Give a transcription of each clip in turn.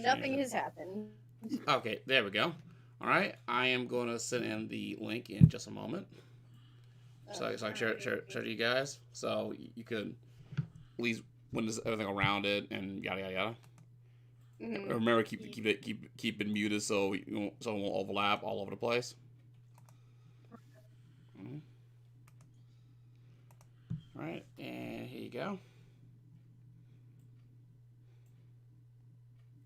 Nothing has happened. Okay, there we go. All right, I am going to send in the link in just a moment. So I can share to you guys, so you could at least when there's everything around it and yada yada yada. Mm-hmm. Remember, keep it muted so it won't overlap all over the place. Mm-hmm. All right, and here you go.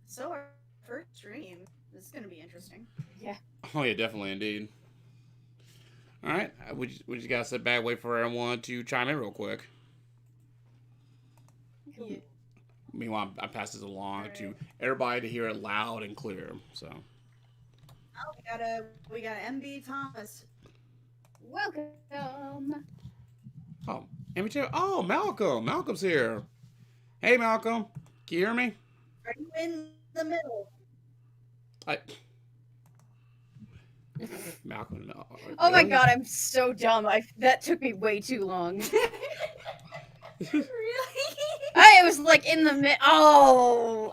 So our first stream. This is going to be interesting. Yeah. Oh yeah, definitely indeed. All right, we just gotta sit back, wait for everyone to chime in real quick. Yeah. Meanwhile, I pass this along to everybody to hear it loud and clear. So. Oh, we got MB Thomas. Welcome. Oh, MB. Oh, Malcolm. Malcolm's here. Hey, Malcolm. Can you hear me? Are you in the middle? Malcolm. No. Oh my god, I'm so dumb. That took me way too long. Really? I was like in the mid. Oh.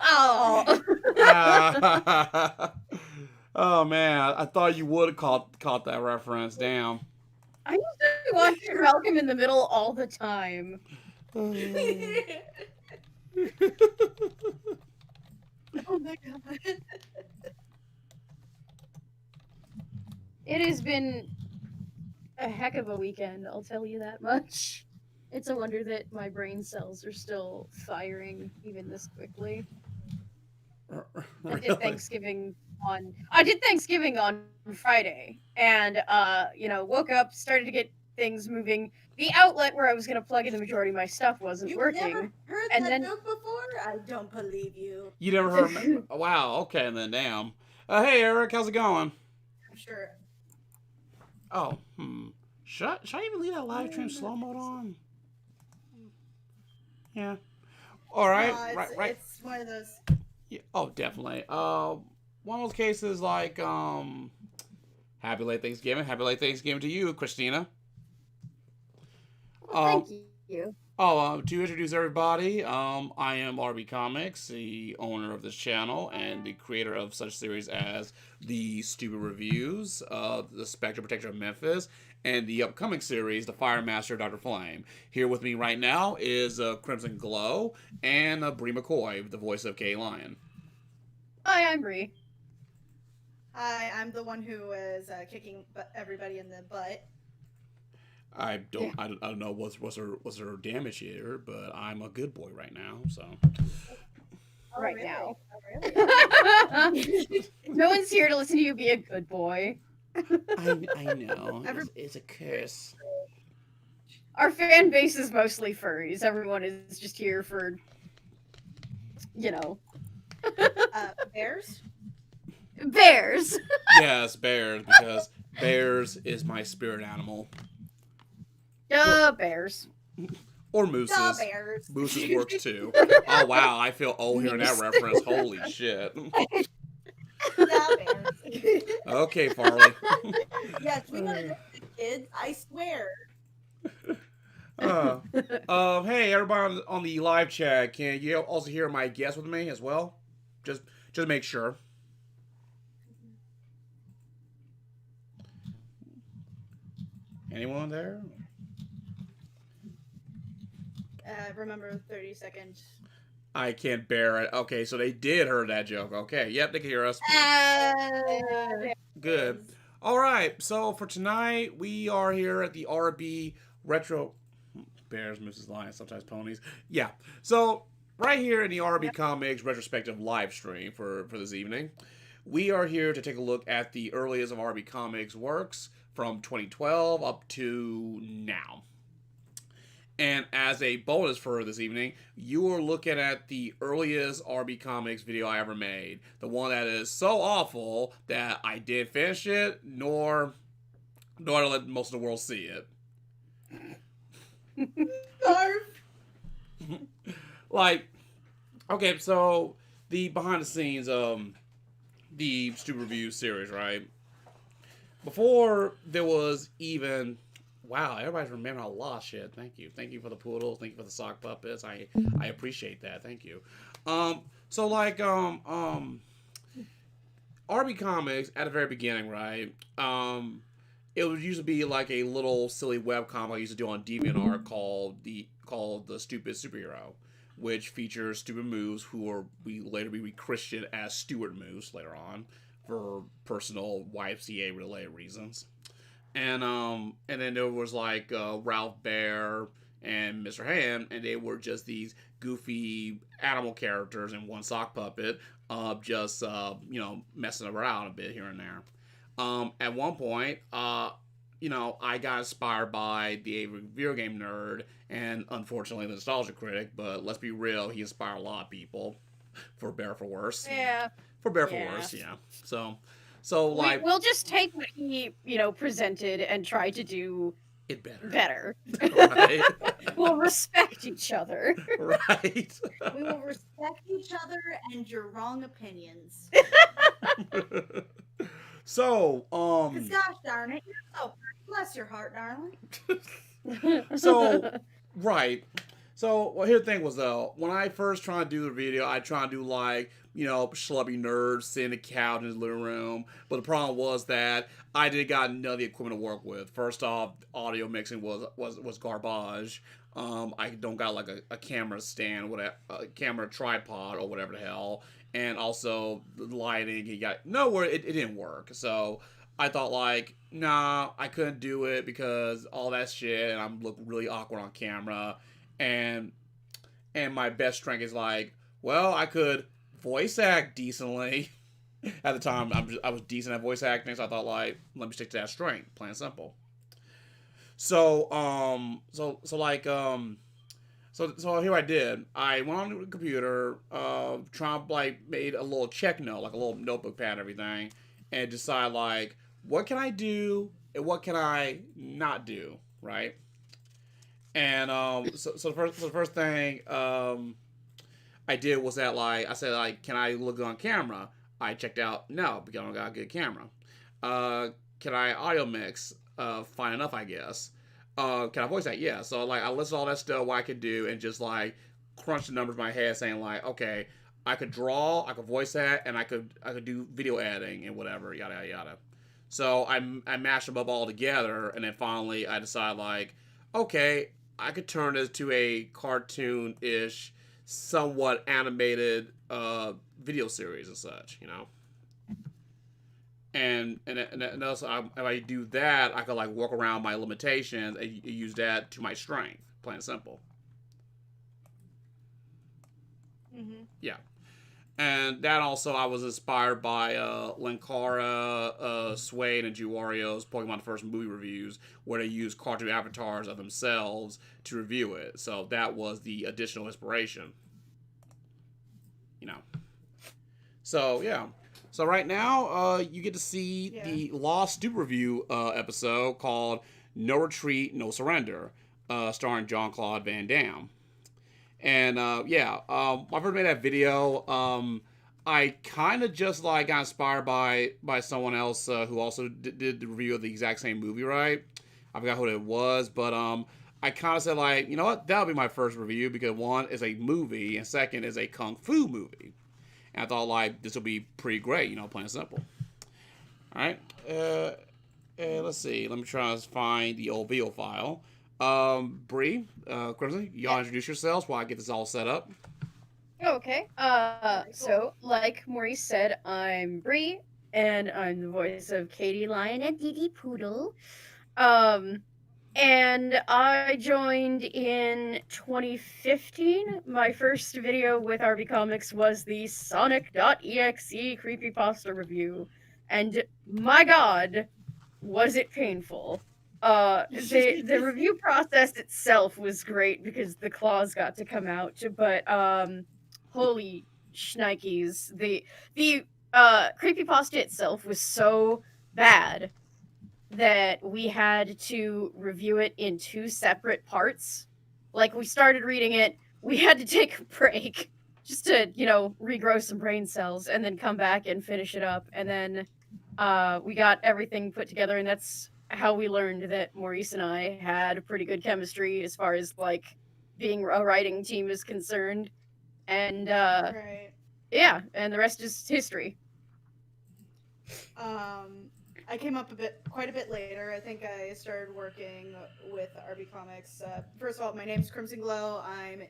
Oh man, I thought you would have caught that reference. Damn. I used to watch Malcolm in the Middle all the time. Oh my god. It has been a heck of a weekend, I'll tell you that much. It's a wonder that my brain cells are still firing even this quickly. Really? I did Thanksgiving on Friday, and woke up, started to get things moving. The outlet where I was gonna plug in the majority of my stuff wasn't working. You've never heard that joke before? I don't believe you. You never heard? Wow. Okay, then damn. Hey Eric, how's it going? I'm sure. Oh, should I even leave that live stream slow mode on? Yeah. All right. Right. It's one of those. Yeah. Oh, definitely. One of those cases like happy late Thanksgiving. Happy late Thanksgiving to you, Christina. Thank you. To introduce everybody, I am RB Comics, the owner of this channel and the creator of such series as the Stupid Reviews, the Spectre Protector of Memphis, and the upcoming series, the Fire Master Dr. Flame. Here with me right now is Crimson Glow and Bree McCoy, the voice of Kay Lion. Hi, I'm Bree. Hi, I'm the one who is kicking everybody in the butt. I don't know what's her damage here, but I'm a good boy right now. So. Right really? now. Oh, really? No one's here to listen to you be a good boy. I know. It's a curse. Our fan base is mostly furries. Everyone is just here for, Bears? Bears. Yes, bears, because bears is my spirit animal. Bears. Or mooses. The bears. Mooses works too. Oh wow, I feel old hearing that reference. Holy shit. The bears. Okay, Farley. Yes, we want to kids, I swear. Hey everybody on the live chat, can you also hear my guest with me as well? Just make sure. Anyone there? Remember 30 seconds. I can't bear it. Okay, so they did hear that joke. Okay, yep, they can hear us. Good. All right, so for tonight, we are here at the RB Retro... Bears, Mrs. Lions, sometimes ponies. Yeah, so right here in the RB Comics Retrospective Livestream for this evening, we are here to take a look at the earliest of RB Comics works from 2012 up to now. And as a bonus for this evening, you are looking at the earliest RB Comics video I ever made. The one that is so awful that I didn't finish it, nor to let most of the world see it. Like, okay, so the behind the scenes of the Stupid Review series, right? Before there was even... Wow, everybody's remembering a lot of shit. Thank you. Thank you for the poodles. Thank you for the sock puppets. I appreciate that. Thank you. So like RB Comics at the very beginning, right? It would usually be like a little silly web comic I used to do on DeviantArt called the Stupid Superhero, which features stupid moves who are we later be rechristened as Stewart Moose later on for personal YFCA related reasons. And then there was like Ralph Bear and Mr. Hand, and they were just these goofy animal characters and one sock puppet, just messing around a bit here and there. At one point, I got inspired by the video game nerd and unfortunately the nostalgia critic, but let's be real, he inspired a lot of people, for better for worse. Yeah. For better Yeah. for worse, yeah. So like we'll just take what he, presented and try to do it better. better. Right. We'll respect each other. Right. We will respect each other and your wrong opinions. So, 'Cause gosh darn it, you're so bless your heart, darling. So, right. So, well, here the thing was though, when I first tried to do the video, I tried to do like, schlubby nerds sitting in the couch in his living room. But the problem was that I didn't got none of the equipment to work with. First off, audio mixing was garbage. I don't got like a camera stand, whatever, a camera tripod or whatever the hell. And also the lighting, he got nowhere. It didn't work. So I thought like, nah, I couldn't do it because all that shit, and I'm look really awkward on camera. And my best strength is like, well, I could voice act decently. At the time, I was decent at voice acting, so I thought like, let me stick to that strength, plain and simple. So here I did. I went on the computer, Trump like made a little check note, like a little notebook pad and everything, and decide like what can I do and what can I not do, right? And so the first thing I did was that like I said like can I look good on camera? I checked out no because I don't got a good camera. Can I audio mix? Fine enough, I guess. Can I voice that? Yeah. So like I listed all that stuff what I could do and just like crunch the numbers in my head saying like okay I could draw, I could voice that, and I could do video editing and whatever yada yada yada. So I mashed them up all together and then finally I decided like okay I could turn this to a cartoon-ish, somewhat animated video series and such, And also, if I do that, I could like work around my limitations and use that to my strength, plain and simple. Mm-hmm. Yeah, and that also I was inspired by Linkara, Suede, and Juwario's Pokemon First movie reviews, where they use cartoon avatars of themselves to review it. So that was the additional inspiration. So yeah. So right now, you get to see the Lost Stupid Review episode called No Retreat, No Surrender, starring Jean-Claude Van Damme. And when I first made that video, I kind of just like got inspired by someone else who also did the review of the exact same movie, right? I forgot who it was, but I kind of said like, you know what, that'll be my first review because one is a movie and second is a kung fu movie. And I thought, like, this will be pretty great, plain and simple. All right. Let's see. Let me try to find the old video file. Bree, Crimson, y'all introduce yourselves while I get this all set up. Okay. So, like Maurice said, I'm Bree, and I'm the voice of Katie Lion and Dee Dee Poodle. And I joined in 2015. My first video with RB Comics was the Sonic.exe creepypasta review. And my god, was it painful. The review process itself was great because the claws got to come out, but holy shnikes. The creepypasta itself was so bad that we had to review it in 2 separate parts. Like, we started reading it, we had to take a break just to, regrow some brain cells and then come back and finish it up. And then we got everything put together, and that's how we learned that Maurice and I had a pretty good chemistry as far as, like, being a writing team is concerned. And Right. Yeah, and the rest is history. I came up quite a bit later. I think I started working with RB Comics. First of all, my name's Crimson Glow. I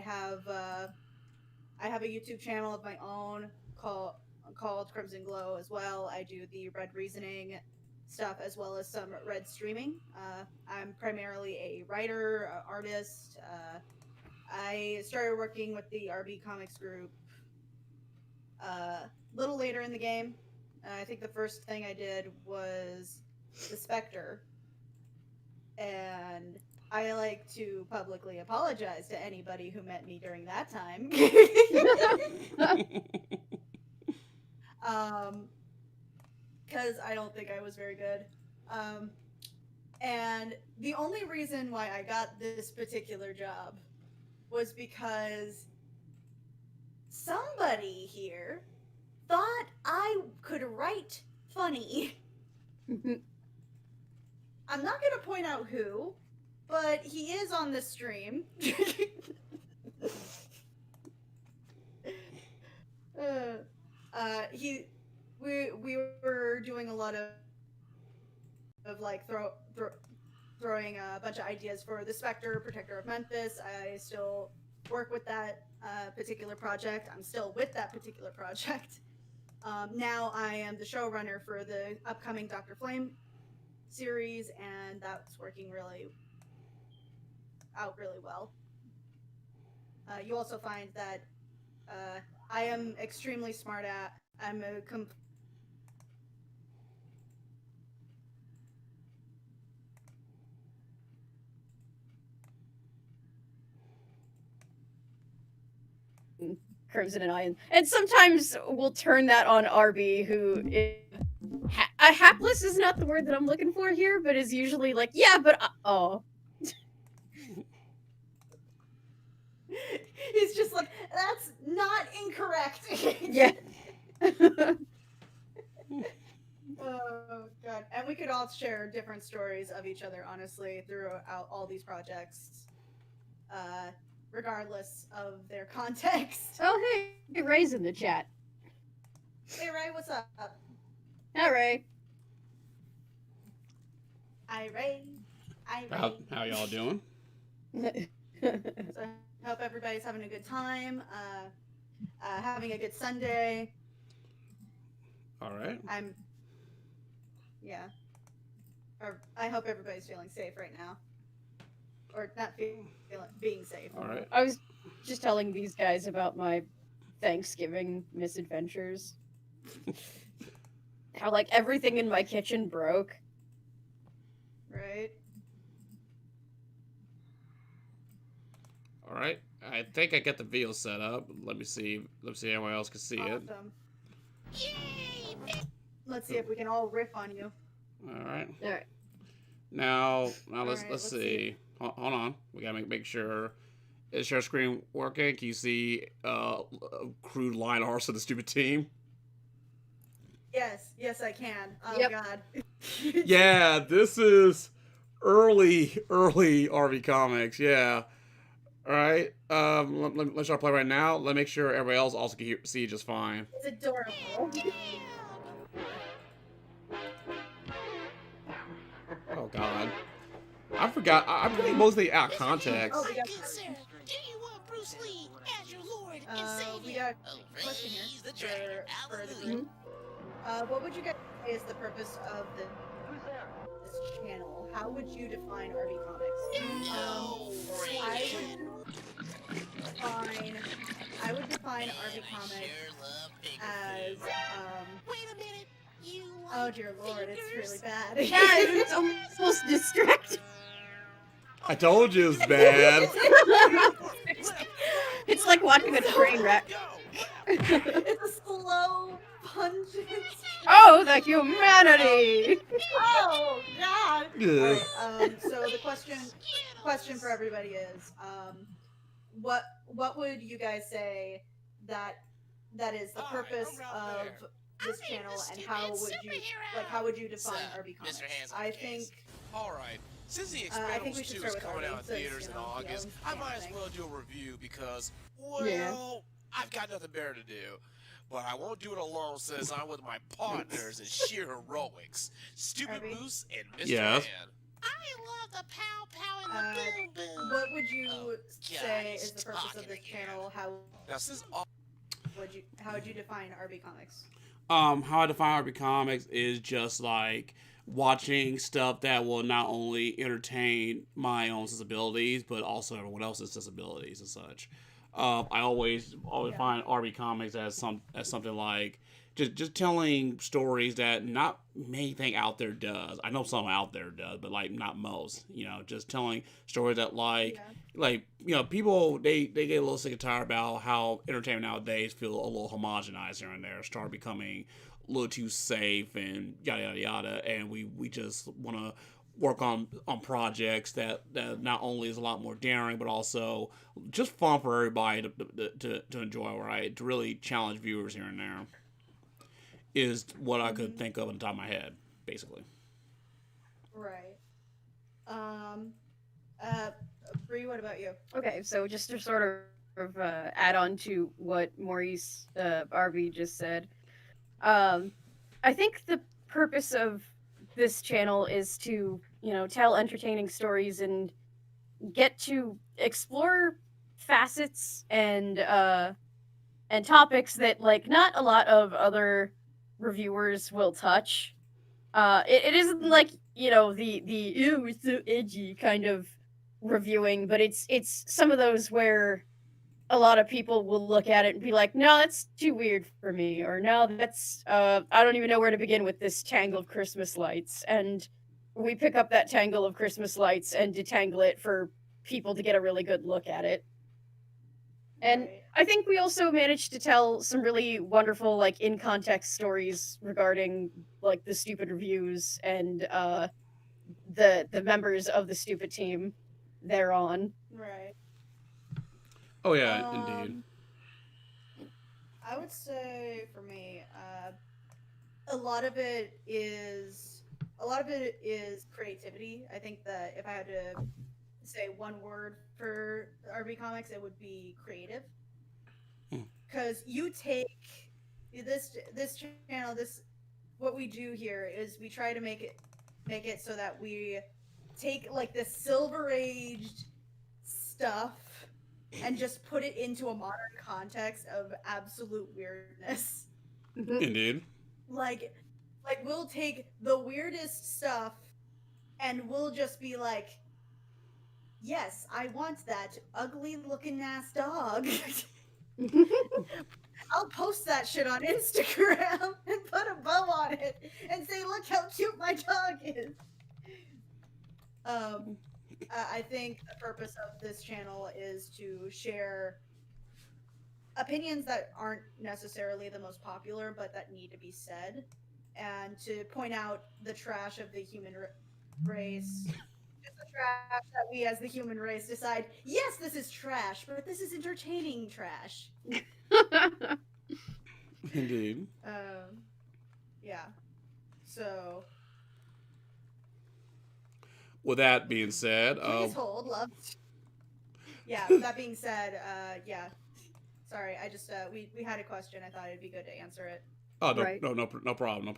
have a YouTube channel of my own called Crimson Glow as well. I do the Red Reasoning stuff as well as some Red streaming. I'm primarily a writer, artist. I started working with the RB Comics group a little later in the game. I think the first thing I did was the Spectre, and I like to publicly apologize to anybody who met me during that time. Because I don't think I was very good. And the only reason why I got this particular job was because somebody here thought I could write funny. I'm not going to point out who, but he is on the stream. We were doing a lot of like throwing a bunch of ideas for the Spectre, Protector of Memphis. I still work with that particular project. I'm still with that particular project. Now I am the showrunner for the upcoming Dr. Flame series, and that's working really well. You also find that I am extremely smart at. I'm a Crimson and I, and sometimes we'll turn that on RB, who is hapless is not the word that I'm looking for here, but is usually like, yeah, but oh. He's just like, that's not incorrect. Yeah. Oh god. And we could all share different stories of each other, honestly, throughout all these projects. Regardless of their context. Oh, hey, Ray's in the chat. Hey Ray, what's up? Hi, Ray. Hi Ray. Hi Ray. How y'all doing? So I hope everybody's having a good time, having a good Sunday. All right. I hope everybody's feeling safe right now. Or not being safe. All right. I was just telling these guys about my Thanksgiving misadventures. How, like, everything in my kitchen broke. Right? All right. I think I got the video set up. Let me see. Let's see if anyone else can see it. Awesome. Let's see if we can all riff on you. All right. All right. Now let's right, let's see. Hold on. We gotta make sure. Is share screen working? Can you see crude line art of the stupid team? Yes, I can. Oh Yep. god. Yeah, this is early RV Comics. Yeah. All right. Let's start play right now. Let me make sure everybody else also can see just fine. It's adorable. Oh God. I forgot. I'm putting mostly out of context. Oh, we got Good sir, do you want Bruce Lee as your lord and savior? we got Oh, a question here praise the dragon. for the Hallelujah. group. What would you guys say is the purpose of this channel? How would you define RB Comics? No, I would define RB Comics as Wait a minute. You oh dear lord, it's really bad. Yeah, it's almost distracting. I told you it was bad. It's like watching a train wreck. It's a slow, pungent. Oh, the humanity! Oh god. Ugh. Alright, so the question for everybody is, what would you guys say that is the purpose of this channel, and how would you define RB Comics? Mr. Hands on I the think case. All right. Since The I think we Expendables should 2 start is with coming RB, out in since, theaters in you know, August, he I owns might as everything. well do a review because, well, Yeah. I've got nothing better to do. But I won't do it alone since I'm with my partners in sheer heroics. Stupid RB? Moose and Mr. Yes. Han. I love the pow pow and the boom boom. What would you Oh, say God, is the purpose of talking this again. channel? How This is all. would you define RB Comics? How I define RB Comics is just like watching stuff that will not only entertain my own sensibilities, but also everyone else's sensibilities and such. I always Yeah. find RB Comics as something like just telling stories that not anything out there does. I know some out there does, but like not most. You know, just telling stories that people they get a little sick and tired about how entertainment nowadays feel a little homogenized here and there, start becoming a little too safe and yada yada yada, and we just want to work on projects that not only is a lot more daring, but also just fun for everybody to enjoy, right? To really challenge viewers here and there is what I could think of on the top of my head, basically. Right. Bree, what about you? Okay, so just to sort of add on to what Maurice RB just said, I think the purpose of this channel is to, tell entertaining stories and get to explore facets and topics that like not a lot of other reviewers will touch. It isn't like the ew, it's so edgy kind of reviewing, but it's some of those where a lot of people will look at it and be like, no, that's too weird for me, or no, that's I don't even know where to begin with this tangle of Christmas lights, and we pick up that tangle of Christmas lights and detangle it for people to get a really good look at it. And Right. I think we also managed to tell some really wonderful, like, in context stories regarding like the stupid reviews and the members of the stupid team thereon. Right. Oh yeah, indeed. I would say for me, a lot of it is creativity. I think that if I had to say one word for RB Comics, it would be creative. Because you take this channel, what we do here is we try to make it so that we take like the silver aged stuff and just put it into a modern context of absolute weirdness. Indeed. Like we'll take the weirdest stuff and we'll just be like, yes, I want that ugly looking ass dog. I'll post that shit on Instagram and put a bow on it and say, look how cute my dog is. I think the purpose of this channel is to share opinions that aren't necessarily the most popular, but that need to be said, and to point out the trash of the human race. Just the trash that we as the human race decide, yes, this is trash, but this is entertaining trash. Indeed. Yeah. So, With that being said, please hold, love. Yeah, that being said, yeah. Sorry, I just, we had a question. I thought it'd be good to answer it. oh no, Right. no problem.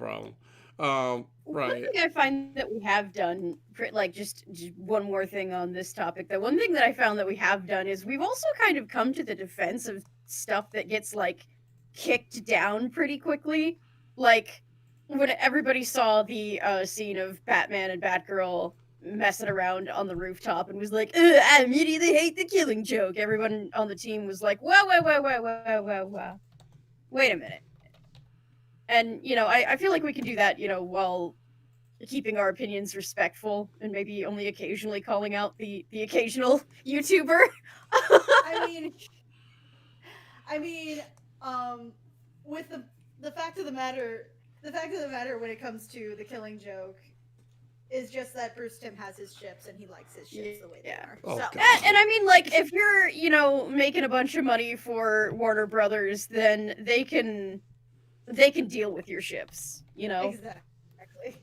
One Right. thing I find that we have done, like just one more thing on this topic, the one thing that I found that we have done is we've also kind of come to the defense of stuff that gets like kicked down pretty quickly. Like when everybody saw the scene of Batman and Batgirl messing around on the rooftop and was like, I immediately hate the Killing Joke. Everyone on the team was like, whoa, wait a minute. And, I feel like we can do that, while keeping our opinions respectful and maybe only occasionally calling out the occasional YouTuber. I mean, with the fact of the matter when it comes to the Killing Joke is just that Bruce Timm has his ships and he likes his ships the way they are. Oh, So, God. And I mean, like, if you're, making a bunch of money for Warner Brothers, then they can deal with your ships, exactly.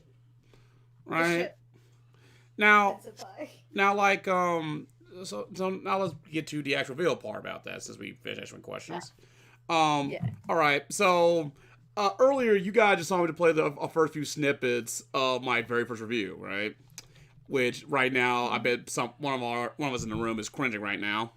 Right. Ship Now, and supply. like, so now let's get to the actual real part about that since we finished answering questions. Yeah. All right. So earlier, you guys just saw me to play the first few snippets of my very first review, right? Which right now, I bet one of us in the room is cringing right now.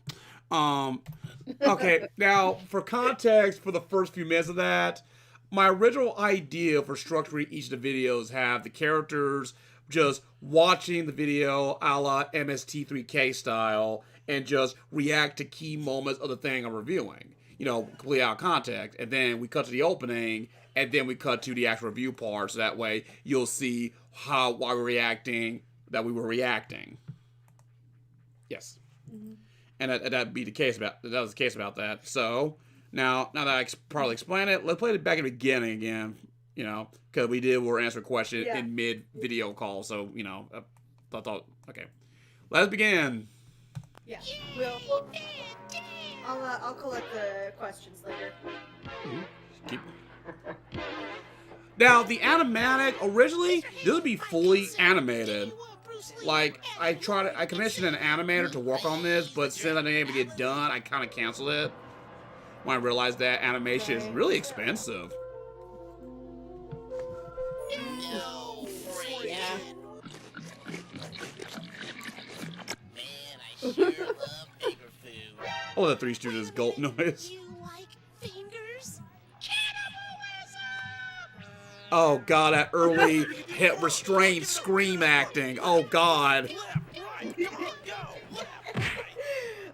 Okay. Now, for context, for the first few minutes of that, my original idea for structuring each of the videos have the characters just watching the video a la MST3K style and just react to key moments of the thing I'm reviewing. You know, completely out of context. And then we cut to the opening, and then we cut to the actual review part. So that way you'll see why we're reacting, that we were reacting. Yes. Mm-hmm. And that'd be the case about that. So now that I probably explained it, let's play it back at the beginning again. You know, because we're answering questions in mid video call. So you know, I thought okay, let's begin. Yeah. I'll collect the questions later. Now the animatic originally this would be fully animated. Like I commissioned an animator to work on this, but since I didn't able to get done, I kind of canceled it when I realized that animation is really expensive. No, Yeah. Man, I sure love finger food. Oh, the Three Stooges gulp noise. You like fingers? Oh god, that early hit restrained scream acting. Oh god.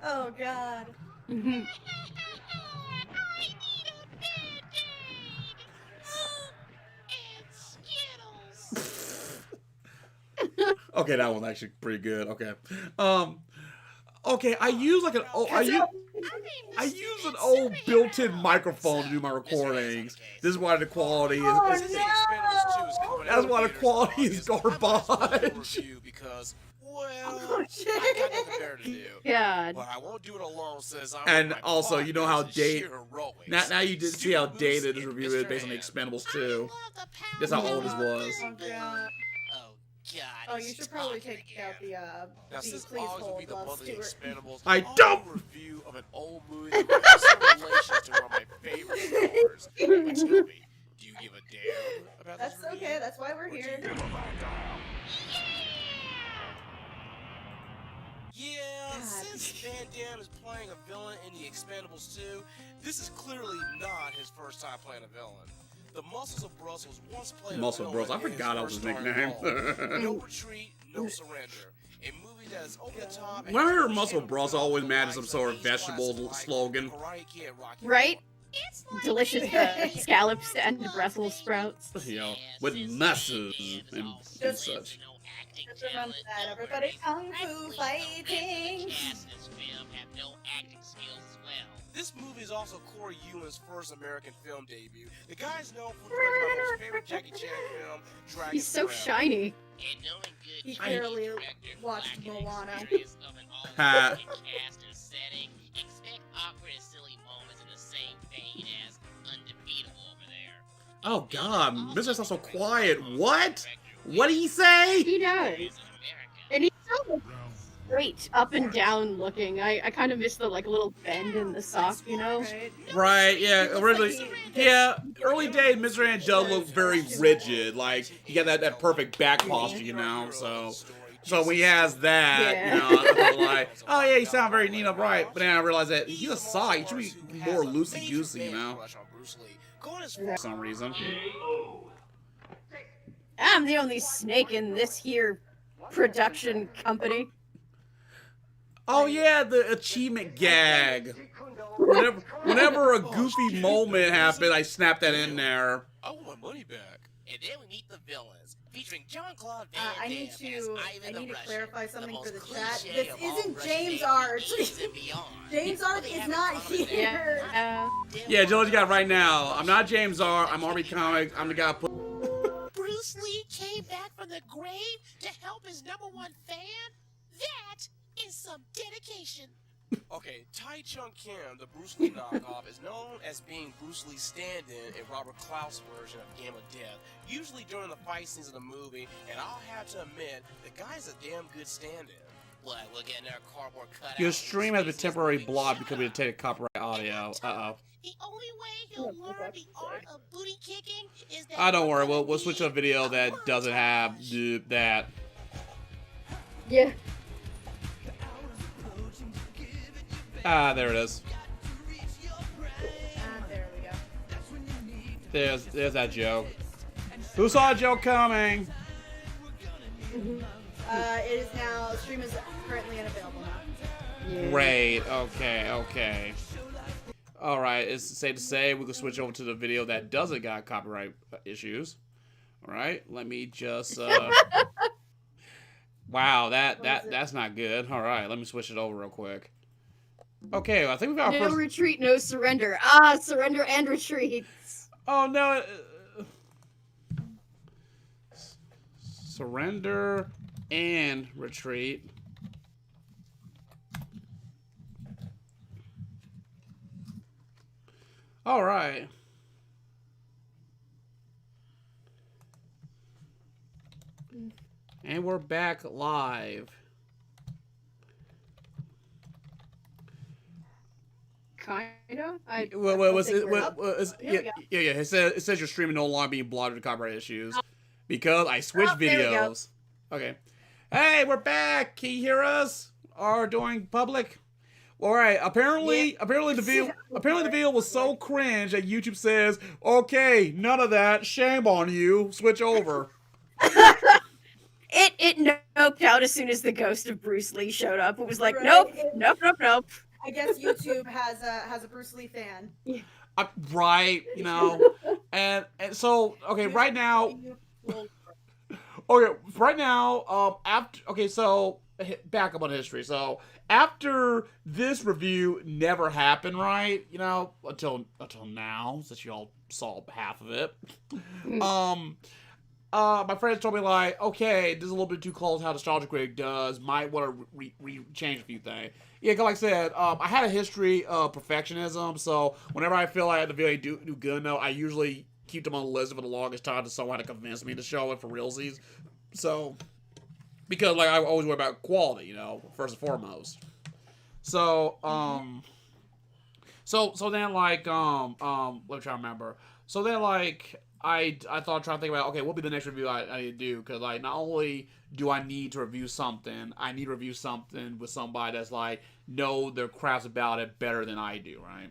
Oh god. Mhm. Okay, that one's actually pretty good. Okay. Okay, I use like an old I use an old built-in microphone to do my recordings. This is why the quality is that's why the quality is garbage. Because, well, I got nothing better to do. God. But I won't do it alone since I'm And with my also, you know how partners and dated sheer heroics. now you did see how dated this Stupid review is Mr. based on the Hands. Expendables 2. That's how old this was. Oh god. Oh, God. Oh, you should probably take out the Now, the since please August will be hold the love month of the Stewart. Expendables, I I'll don't- do a review of an old movie that has some relation to one of my favorite stars. But tell me, do you give a damn about That's this review? okay, that's why we're Or do here. you give a Yeah, God. since Van Damme is playing a villain in the Expendables 2, this is clearly not his first time playing a villain. The Muscles of Brussels once played Muscle a Bros. villain I in his forgot that was first his starring nickname. role. No Retreat, No Surrender. A movie that is over the top. and When I has heard no Muscle shame Bros, I of always the imagine likes some of sort of these vegetable classics like slogan. Karate Kid, Rocky Right? It's like Delicious scallops and Brussels sprouts. You know, with muscles and Just- such. Just remember that, everybody. Kung Fu fighting. This movie is also Corey Ewan's first American film debut. The guy's known for directing my most favorite Jackie Chan film, Dragon He's so Forever. shiny. He clearly watched Moana. Ha. Oh god, Mr. Sounds so quiet. What? What did he say? He does. And he's so straight up and down looking. I kind of miss the like little bend in the sock, you know? Right? Right, yeah, He looks originally, like yeah, early days, Mr. Ant does look very rigid, like, he got that perfect back posture, you know, so when he has that, Yeah. you know, I feel like, oh yeah, you sound very neat upright, but then I realized that he's a sock, he should be more loosey-goosey, you know, for some reason. I'm the only snake in this here production company. Oh yeah, the achievement gag. Whenever a goofy moment happened, I snapped that in there. I want my money back. And then we meet the villains, featuring Jean-Claude Van I need Damme as to Ivan the Russian, clarify something the for the most chat. cliché This of all isn't Russian James names Art. from the 80s and beyond. James Art They is have not a common name. here. Yeah. Yeah, Joe, you got it right now. I'm not James R. I'm RB Comics. I'm the guy who put. Bruce Lee came back from the grave to help his #1 fan? That is some dedication. Okay, Tai Chung Kim, the Bruce Lee knockoff, is known as being Bruce Lee's stand-in in Robert Klaus' version of Game of Death, usually during the fight scenes of the movie, and I'll have to admit, the guy's a damn good stand-in. What? We'll get another cardboard cutout. Your stream has been temporarily blocked because we detected copyright audio. The only way he'll learn the art of booty kicking is that. I don't worry. We'll switch to a video that doesn't have that. Yeah. Ah, there it is. There we go. There's that joke. Who saw a joke coming? It is now. Stream is currently unavailable now. Yeah. Great. Okay. All right. It's safe to say we can switch over to the video that doesn't got copyright issues. All right. Let me just. Wow. That's not good. All right. Let me switch it over real quick. Okay. I think we got our No first. retreat, no surrender. Surrender and retreat. Oh no. Surrender and retreat. All right. And we're back live. Kinda. Yeah. It says you're streaming no longer being blocked with copyright issues because I switched there we go. videos. Okay. Hey, we're back. Can you hear us? Are doing public? All right. Apparently the video was so cringe that YouTube says, "Okay, none of that. Shame on you. Switch over." It noped out as soon as the ghost of Bruce Lee showed up. It was like, Right. nope. I guess YouTube has a Bruce Lee fan. Right. And so okay. Right now. Okay, right now, so back up on history. So after this review never happened, right? Until now, since you all saw half of it. My friends told me like, okay, this is a little bit too close how Nostalgia Critic does. Might want to change a few things. Yeah, 'cause like I said, I had a history of perfectionism, so whenever I feel like the video do good enough, I usually keep them on the list for the longest time to someone to convince me to show it for realsies. So, because like I always worry about quality, first and foremost. So, so then like let me try to remember. So then like I thought trying to think about, okay, what would be the next review I need to do? Because like not only do I need to review something, I need to review something with somebody that's like know their crafts about it better than I do, right?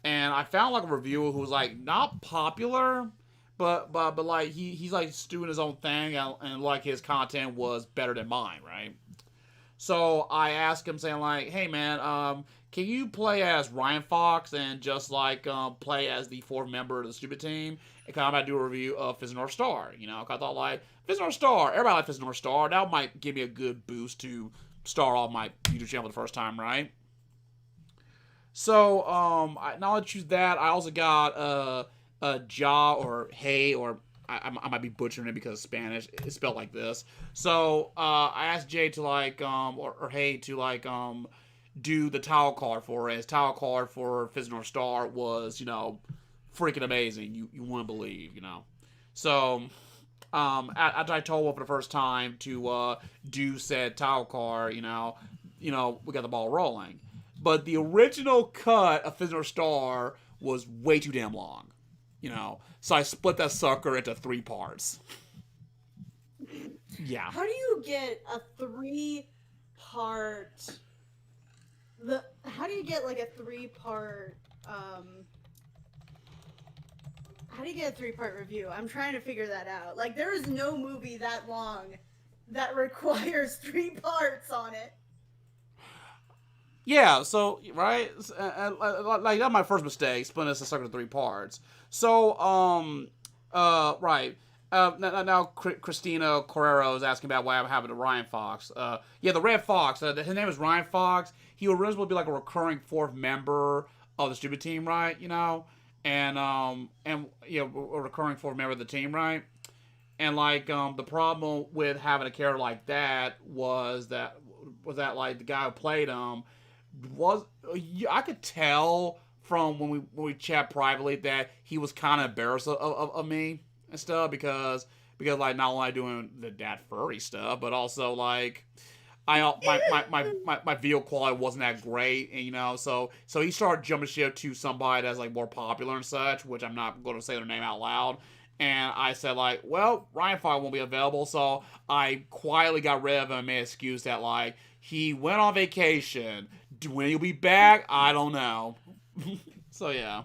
And I found like a reviewer who was like not popular, but like he's like doing his own thing, and like his content was better than mine, right? So I asked him saying like, hey man, can you play as Ryan Fox and just like play as the fourth member of the stupid team? And kind of about to do a review of Fizz North Star, 'cause I thought like Fizz North Star, everybody likes Fizz North Star. That might give me a good boost to start off my YouTube channel for the first time, right? So I not only choose that, I also got Ja or Hey, or I might be butchering it because it's Spanish. It's spelled like this. So I asked Jay to like or Hey to like do the title card for it. His title card for Fizz North Star was freaking amazing. You wouldn't believe, So after I told him for the first time to do said title card, we got the ball rolling. But the original cut of Fizz North Star was way too damn long, So I split that sucker into 3 parts. Yeah. How do you get a 3-part? How do you get like a 3-part? How do you get a 3-part review? I'm trying to figure that out. Like, there is no movie that long that requires 3 parts on it. Yeah, so, right? Like, that's my first mistake, splitting this sucker into 3 parts. So, right. Now Christina Correro is asking about why I'm having a Ryan Fox. Yeah, the Red Fox. His name is Ryan Fox. He was originally be like a recurring 4th member of the stupid team, right? And a recurring 4th member of the team, right? And like the problem with having a character like that was that like the guy who played him I could tell from when we chat privately that he was kind of embarrassed of me and stuff because like not only doing the dad furry stuff, but also like my video quality wasn't that great, and so he started jumping ship to somebody that's like more popular and such, which I'm not going to say their name out loud. And I said like, well, Ryan Fog won't be available, so I quietly got rid of him and made an excuse that like he went on vacation. When he'll be back, I don't know. So yeah.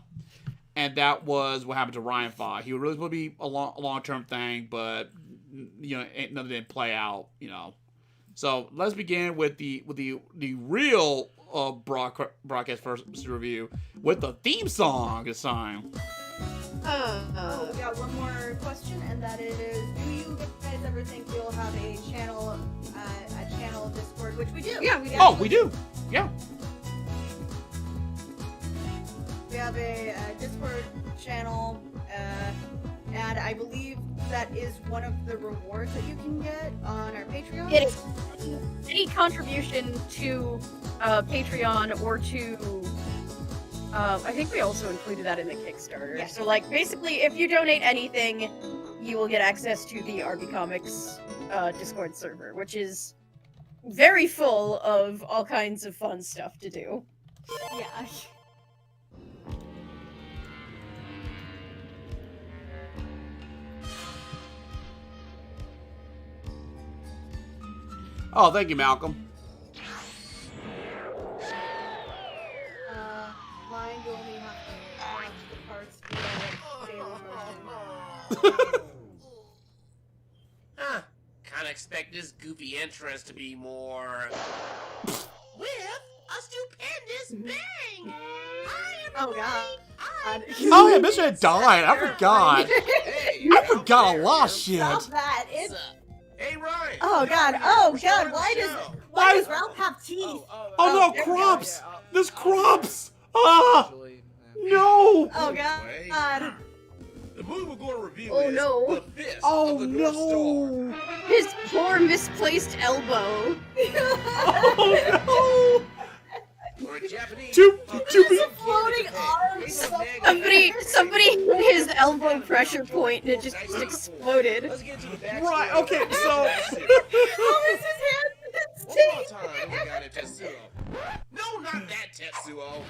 And that was what happened to Ryan Fog. He was really supposed to be a long-term thing, but nothing didn't play out. So let's begin with the real broadcast first review with the theme song this time. Oh, we got one more question, and that is: do you guys ever think you'll have a channel Discord? Which we do. Yeah, we do. Oh, we do. Yeah. We have a Discord channel, and I believe that is one of the rewards that you can get on our Patreon. It is any contribution to Patreon or to I think we also included that in the Kickstarter. Yeah. So like basically if you donate anything, you will get access to the RB Comics Discord server, which is very full of all kinds of fun stuff to do. Yeah. Oh, thank you, Malcolm. Mine, you only have to watch the parts for the daily version. Huh. Kinda expect this goofy entrance to be more... with a stupendous bang! Oh god. Oh yeah, Mr. had died. I forgot. Hey, I forgot a lot of shit. Stop that. It's... Hey, Ryan! Oh god, oh god, why does Ralph have teeth? Oh no, crops! There's crops! Ah! No! Oh god. The movie we're going to review Oh, is no. The Fist Oh of the North no! His poor misplaced elbow. Oh Star. Or in Japanese, To be Floating arms. Somebody hit his elbow pressure point and it just exploded. Let's get to the backstory. no! Right, okay, so... How is his hand in his One more teeth? time, we got it, Tetsuo. No, not that Tetsuo.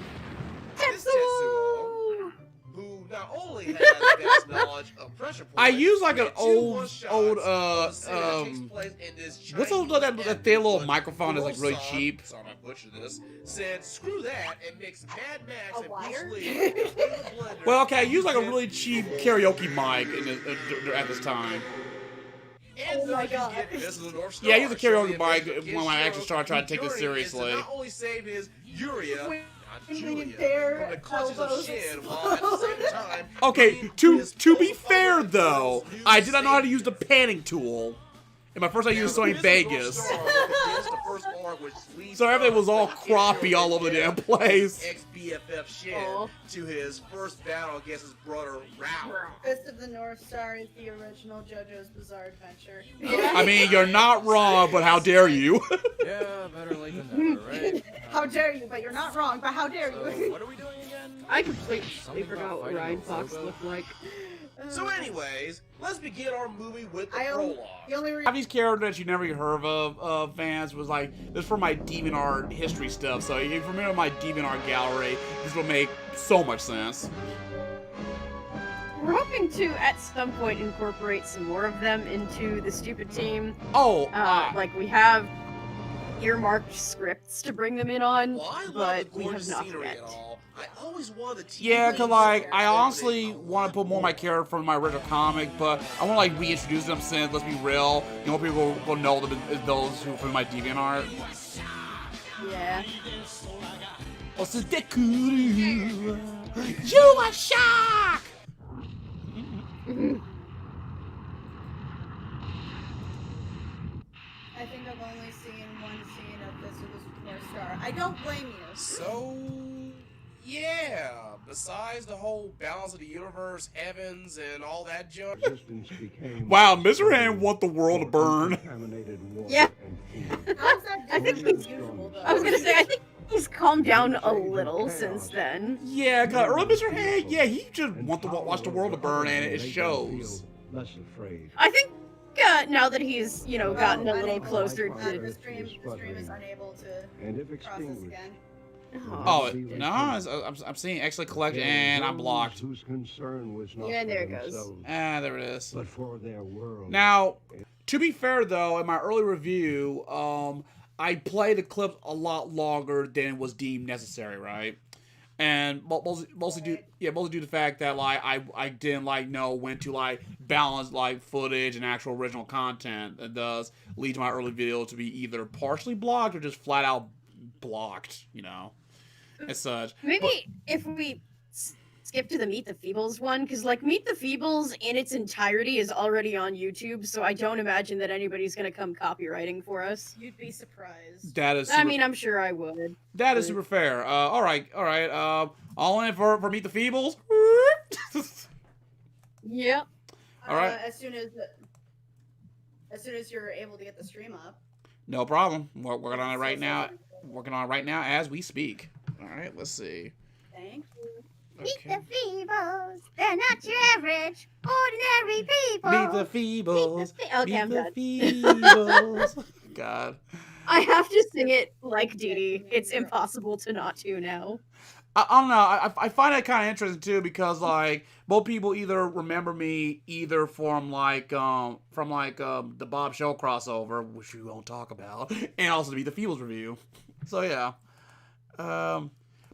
This Tetsuo. who not only has vast knowledge of pressure points, I use like an but two old, one-shots old, of the scene that takes place in this what's Chinese that thin little and microphone that's like really Kurosan, cheap? sorry I butchered this, said screw that and mix Mad Max A and wire? Bruce Lee in the blender. Well, okay, I use like a really cheap karaoke mic at this time. And Oh my so you God. get Fist of the North Yeah, I Star, use a karaoke showing mic that when I Kenshiro actually start trying to take this Midoriya is seriously. to not only save his Yuria, not Julia, their from the clutches of elbows Shin, while at the same time Okay, bringing to his be own fair fire though, to his new I did not know how to savior. use the panning tool. And my first I used Now, Sony Fist of the North Vegas. Star begins the first arc, which leads So everything was all from crappy all over the damn place. Ex-BFF Shin Aw. to his first battle against his brother Rao. Fist of the North Star is the original JoJo's Bizarre Adventure. I mean, you're not wrong, but how dare you? Yeah, better late than never, right? How dare you? But you're not wrong. But how dare So, you? what are we doing again? I completely Something forgot about what fighting Ryan a Fox robo? looked like. So anyways, let's begin our movie with the I prologue. the only Have these characters that you never heard of, fans, was like, this is for my DeviantArt history stuff, so if you're familiar with my DeviantArt gallery, this will make so much sense. We're hoping to, at some point, incorporate some more of them into the stupid team. Oh, Like, we have earmarked scripts to bring them in on, Well, I love but the we have gorgeous not scenery yet. and all. I always wanted the yeah, TV cause like, I opening honestly a want to put more of my lot character from my original comic, but I want to like reintroduce them since, let's be real, you know, people will know them as those who from my DeviantArt. Yeah. Osudeku, you are shock! I think I've only seen one scene of Fist of the North Star. I don't blame you. So, yeah. Besides the whole balance of the universe, heavens, and all that junk. Wow, Mr. Hand want the world to burn. Yeah. How's that I think different he's- than usual, though? I was gonna say, I think he's calmed down a little since then. Yeah, cause early Mr. Hand, yeah, he just want to watch the world to burn, and it shows. I think now that he's, you know, gotten a little closer to... The stream is unable to And if process extinguished, again. Oh, Be no, returned. I'm seeing excellent collection, Killing and I'm those blocked. Whose concern was not Yeah, for there it goes. themselves, There it is. but for their world. Now, to be fair though, in my early review, I played the clips a lot longer than was deemed necessary, right? And mostly due to the fact that like I didn't like know when to like balance like footage and actual original content. It does lead to my early video to be either partially blocked or just flat out blocked, you know, as such. Maybe if we skip to the Meet the Feebles one, because like Meet the Feebles in its entirety is already on YouTube, so I don't imagine that anybody's gonna come copywriting for us. You'd be surprised. That is. I mean, I'm sure I would. That is super fair. All right. All in for Meet the Feebles. Yep. All right. As soon as you're able to get the stream up. No problem. We're working on it right now. Working on it right now as we speak. All right. Let's see. Thank you. Meet the Feebles. They're not your average, ordinary people. Meet the Feebles. Okay, I'm done. Feebles. God. I have to sing it like Dee Dee. It's impossible to not to now. I don't know. I find that kind of interesting too because like both people either remember me either from the Bob Show crossover, which we won't talk about, and also to be the Feebles review. So yeah.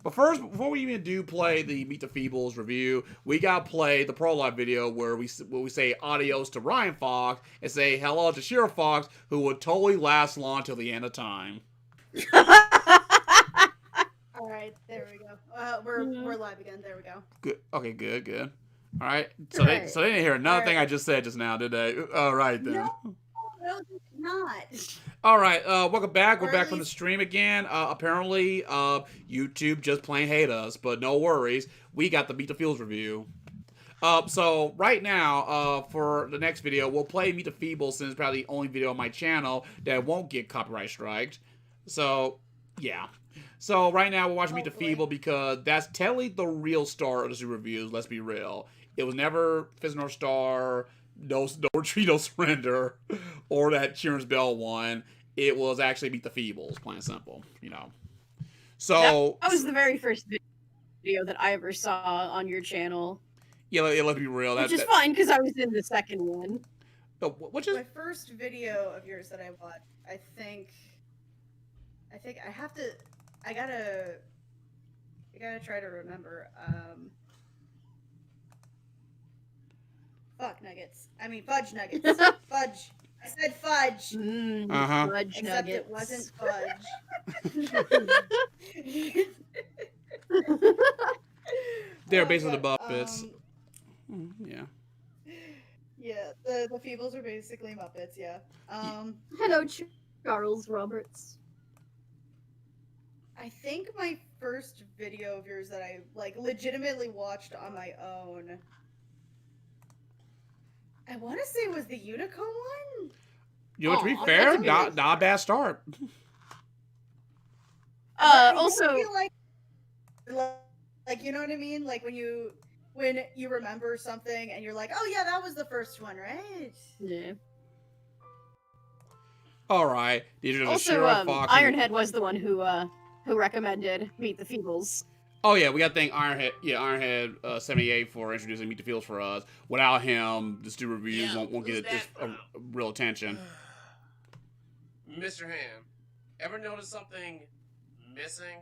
But first, before we even do play the Meet the Feebles review, we gotta play the prologue video where we say adios to Ryan Fox and say hello to Shira Fox, who would totally last long till the end of time. All right, there we go. We're live again. There we go. Good. Okay. Good. All right. So they didn't hear another thing I just said just now, did they? All right then. No, not. All right. Welcome back. We're Or back at from the least- stream again. Apparently, YouTube just plain hate us, but no worries. We got the Meet the Feebles review. So right now, for the next video, we'll play Meet the Feebles since it's probably the only video on my channel that won't get copyright striked. So, yeah. So right now we're watching Meet the Feeble because that's technically the real star of the Zoo reviews. Let's be real. It was never Fizz North Star, no Retreat, no Surrender, or that Cheer's Bell one. It was actually Meet the Feebles, plain and simple. You know. So That was the very first video that I ever saw on your channel. yeah, let's be real. Which is fine because I was in the second one. Which is My first video of yours that I watched, I think I gotta try to remember. Fudge nuggets. Fudge. I said fudge. Fudge Except nuggets. it wasn't fudge. they're basically the but, Muppets. Yeah. Yeah, the Feebles are basically Muppets, yeah. Hello, Charles Roberts. I think my first video of yours that I legitimately watched on my own, I want to say was the Unico one. You know, to be Aw, fair, that's not a bad start. I Also, feel like you know what I mean, like when you remember something and you're like, oh yeah, that was the first one, right? yeah. All right. These are the Also, Shira Fox. Ironhead was the one who recommended Meet the Feebles. Oh yeah, we got to thank Ironhead 78 for introducing Meet the Feels for us. Without him, the Stu reviews Yeah, won't get who's this real attention. Mr. Ham, ever notice something missing?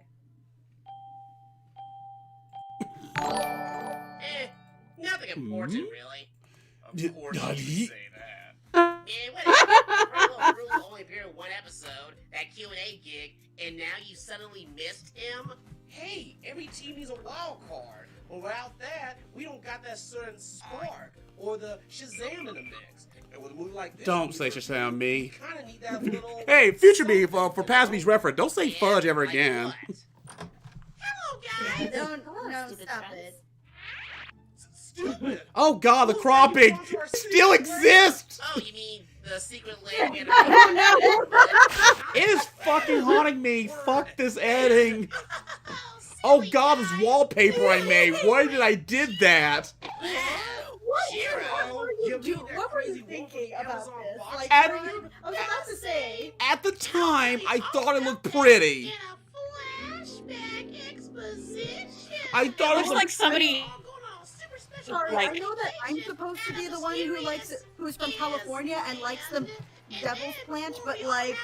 Nothing important, really. Of course you say that. Whatever. Really only appeared in one episode, that Q&A gig, and now you suddenly missed him? Hey, every team needs a wild card. But without that, we don't got that certain spark or the Shazam in the mix. And with a movie like this, Don't say Shazam me. we kind of need that little. Hey, future me for past me's reference. Don't say fudge ever Like again. what? Hello, guys! No, stupid stop friends. it. Stupid. Oh god, the cropping still exists. Oh, you mean the secret lair we had It is fucking haunting me. Fuck this editing. Oh god, this wallpaper I made. Why did I did that? Shiro! You mean that What were crazy wolf from thinking the about Amazon this? box. Like, At- I was about to say. At the time, I thought it looked pretty. In a flashback exposition. I thought it Looks like somebody. Sorry, Like- I know that I'm supposed to be the one who's from California and likes the devil's plant, but like,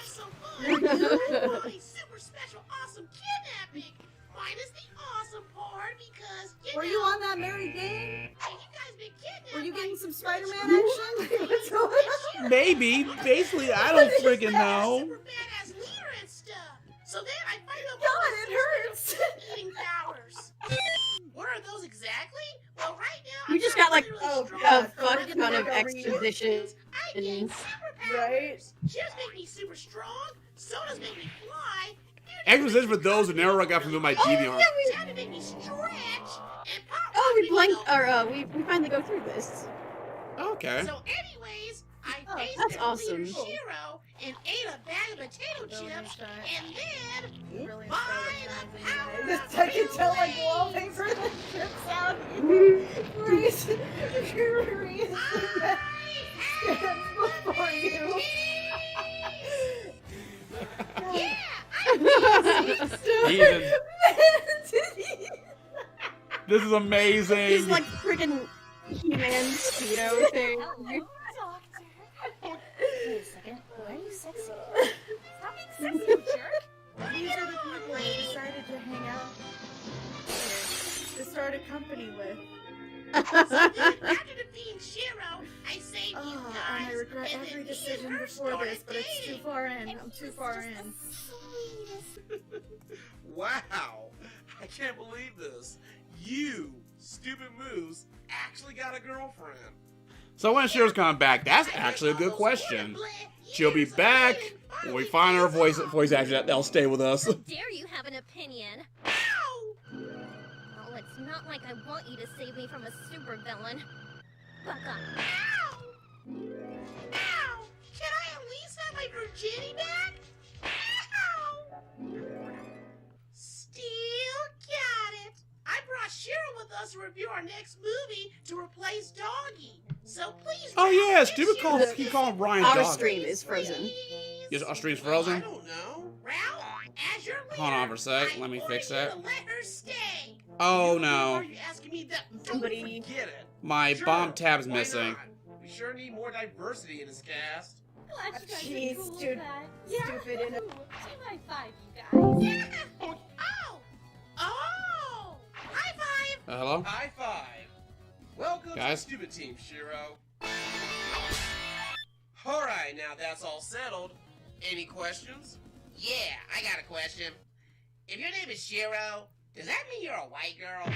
Super special, awesome kidnapping. Minus the awesome part because were you on that Mary Jane? Hey, you guys been kidnapped. Were you getting some by Spider-Man action? What's going on? Maybe. Basically, I don't freaking know. Super badass leader and stuff. So then I find out God, it hurts. eating powers. What are those exactly? Well, right now We just got like Oh, a God. fuck ton of exposition. I get superpowers. Right? Cheers make me super strong. Sodas make me fly. Exposition for those who never got from my DVR. Time to make me stretch. And pop Oh, we make me blanked, go. or we finally go through this. Okay. So, anyways, I Oh, faced that's their awesome. leader Shiro and ate a bag of potato chips, and then Really by excited. the This power I can of tell like rain, wallpaper that trips out. Reese, Reese I stands before you. yeah, Ethan, this is amazing. He's like freaking He-Man Speedo thing. Wait a second. Why are you sexy? Stop being sexy, you jerk. These are the people I decided to hang out with, to start a company with. So then, after defeating Shiro, I saved you Oh, guys. and I regret and then every me and decision her before started this, but it's too dating. far in. I'm too far in. Wow. I can't believe this. You, stupid moose, actually got a girlfriend. So when Shiro's coming back, that's actually a good question. She'll be back when we find her voice actor that'll stay with us. How dare you have an opinion? Ow! Well, it's not like I want you to save me from a supervillain. Buck up. Ow! Ow! Can I at least have my virginity back? Ow! Still got it. I brought Shiro with us to review our next movie to replace Doggy. So please. Oh yeah, Ralph, stupid Shiro, call. Keep calling Ryan Our Dog. stream is frozen. please. Yes, our stream's I frozen. don't know. Ralph, as your leader, Hold on for a sec. I Let me order fix you that. to let her stay. Oh Who no, are you asking me that? Somebody- Don't forget it. my Sure, bomb tab's why missing. not? We sure need more diversity in this cast. Glad you guys Jeez, are cool dude. with that. Yeah. Stupid in a- Team high five, you guys. Yeah. Oh! Oh! High five! Hello? High five. Welcome Guys? to the Stupid Team, Shiro. Alright, now that's all settled. Any questions? Yeah, I got a question. If your name is Shiro, does that mean you're a white girl?